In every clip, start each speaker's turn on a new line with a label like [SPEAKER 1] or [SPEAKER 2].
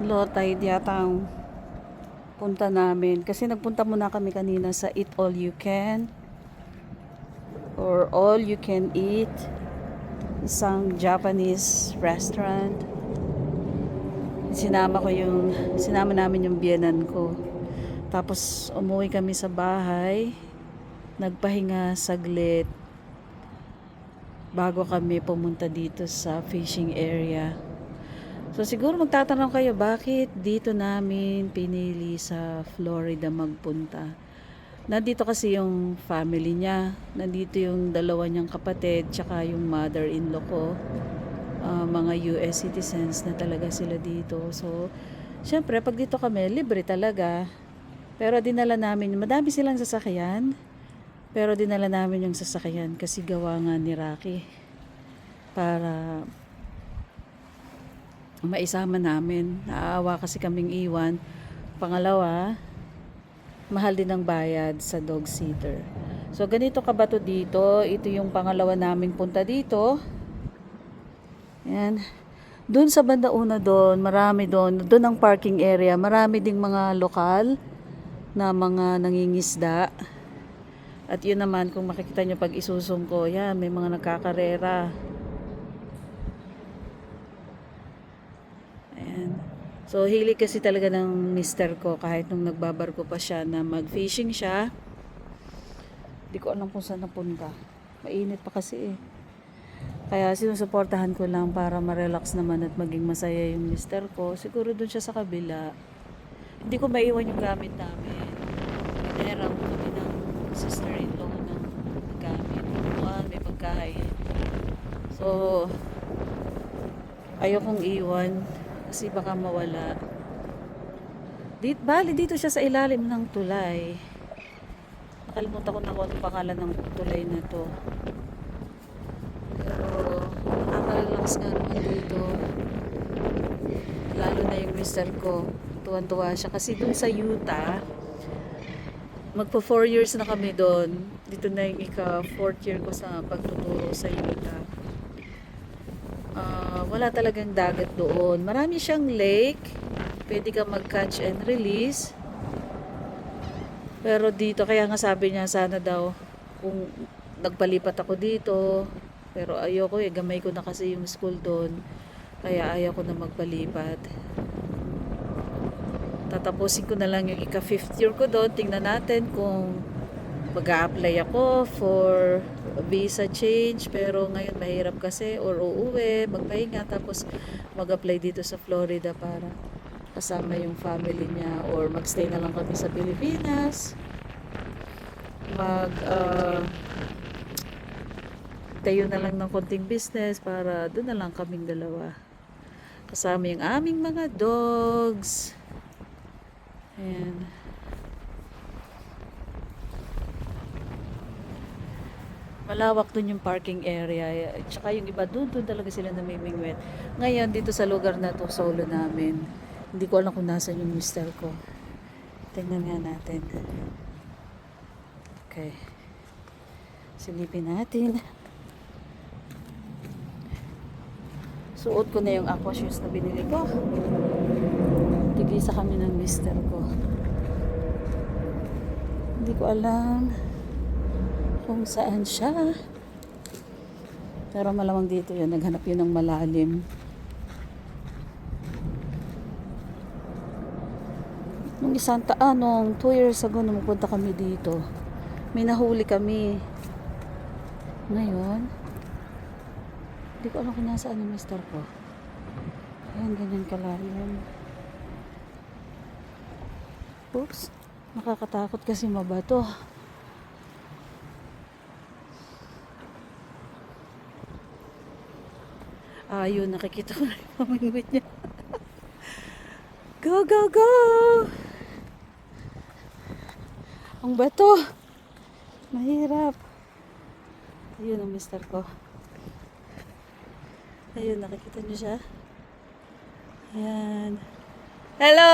[SPEAKER 1] Low tide yata ang punta namin. Kasi nagpunta muna kami kanina sa Eat All You Can or All You Can Eat. Isang Japanese restaurant. Sinama namin yung biyenan ko. Tapos umuwi kami sa bahay. Nagpahinga saglit bago kami pumunta dito sa fishing area. So siguro magtatanong kayo bakit dito namin pinili sa Florida magpunta. Nandito kasi yung family niya. Nandito yung dalawa niyang kapatid tsaka yung mother-in-law ko. Mga US citizens na talaga sila dito. So syempre pag dito kami libre talaga. Pero dinala namin, madami silang sasakyan. Pero dinala namin yung sasakyan kasi gawa nga ni Rocky para maisama namin. Naaawa kasi kaming iwan. Pangalawa, mahal din ang bayad sa dog sitter. So ganito kabato dito. Ito yung pangalawa naming punta dito. Yan. Doon sa banda una doon, marami doon. Doon ang parking area. Marami ding mga lokal na mga nangingisda. At yun naman, kung makikita nyo pag isusong ko, yan, may mga nagkakarera. Ayan. So, hilig kasi talaga ng mister ko kahit nung nagbabarko pa siya na mag-fishing siya. Hindi ko alam kung saan napunta. Mainit pa kasi eh. Kaya sinusuportahan ko lang para ma-relax naman at maging masaya yung mister ko. Siguro dun siya sa kabila. Hindi ko maiwan yung gamit namin. Pinahiraw ko kami ng sister-in-law ko ng gamit. May pagkain. So, ayokong iwan kasi baka mawala. Bali dito siya sa ilalim ng tulay. Nakalimutan ko na kung anong pangalan ng tulay na to. Pero nakaka-relax nga naman dito. Lalo na yung mister ko. Tuwan-tuwa siya kasi dun sa Utah, magpo 4 years na kami doon. Dito na yung ika-4th year ko sa pagtuturo sa Utah. Wala talagang dagat doon. Marami siyang lake. Pwede ka mag-catch and release. Pero dito, kaya nga sabi niya sana daw kung nagpalipat ako dito. Pero ayoko eh. Gamay ko na kasi yung school doon. Kaya ayaw ko na magpalipat. Tatapusin ko na lang yung ika-5th year ko doon. Tingnan natin kung mag-a-apply ako for visa change. Pero ngayon mahirap kasi or uuwi, magpahinga. Tapos mag-apply dito sa Florida para kasama yung family niya. Or magstay na lang kami sa Pilipinas. Tayo na lang ng konting business para doon na lang kaming dalawa. Kasama yung aming mga dogs. Ayan. Malawak dun yung parking area. Tsaka yung iba dun talaga sila namimingwit. Ngayon, dito sa lugar na to, solo namin. Hindi ko alam kung nasan yung mister ko. Tingnan nga natin. Okay. Silipin natin. Suot ko na yung aqua shoes na binili ko. Tigisa kami ng mister ko. Hindi ko alam kung saan siya. Pero malamang dito yun. Naghanap yun ng malalim. Nung nung 2 years ago nung pupunta kami dito, may nahuli kami. Ngayon, hindi ko alam kung nasaan yung mister ko. Ayan, ganyan kalalim. Oops, nakakatakot kasi mabato. Ayun, nakikita ko na yung pamingwit niya. Go, go, go! Ang bato. Mahirap. Ayun ang mister ko. Ayun, nakikita niyo siya. Ayan. Hello!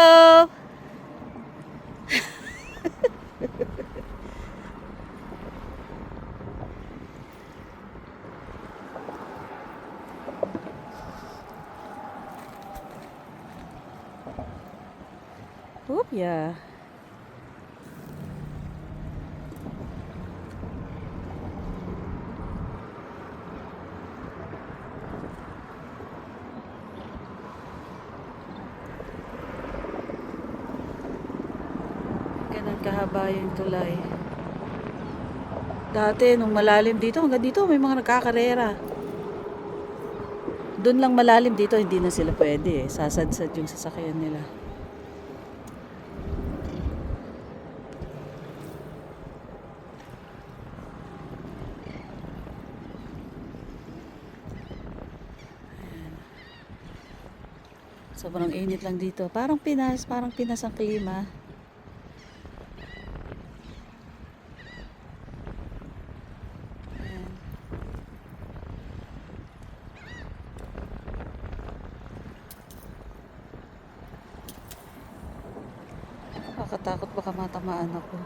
[SPEAKER 1] Oop, yeah. Ganun kahaba yung tulay. Dati, nung malalim dito, hanggang dito, may mga nagkakarera. Doon lang malalim dito, hindi na sila pwede eh. Sasadsad yung sasakyan nila. Sobrang init lang dito. Parang Pinas ang klima. Ayan. Nakakatakot baka matamaan ako.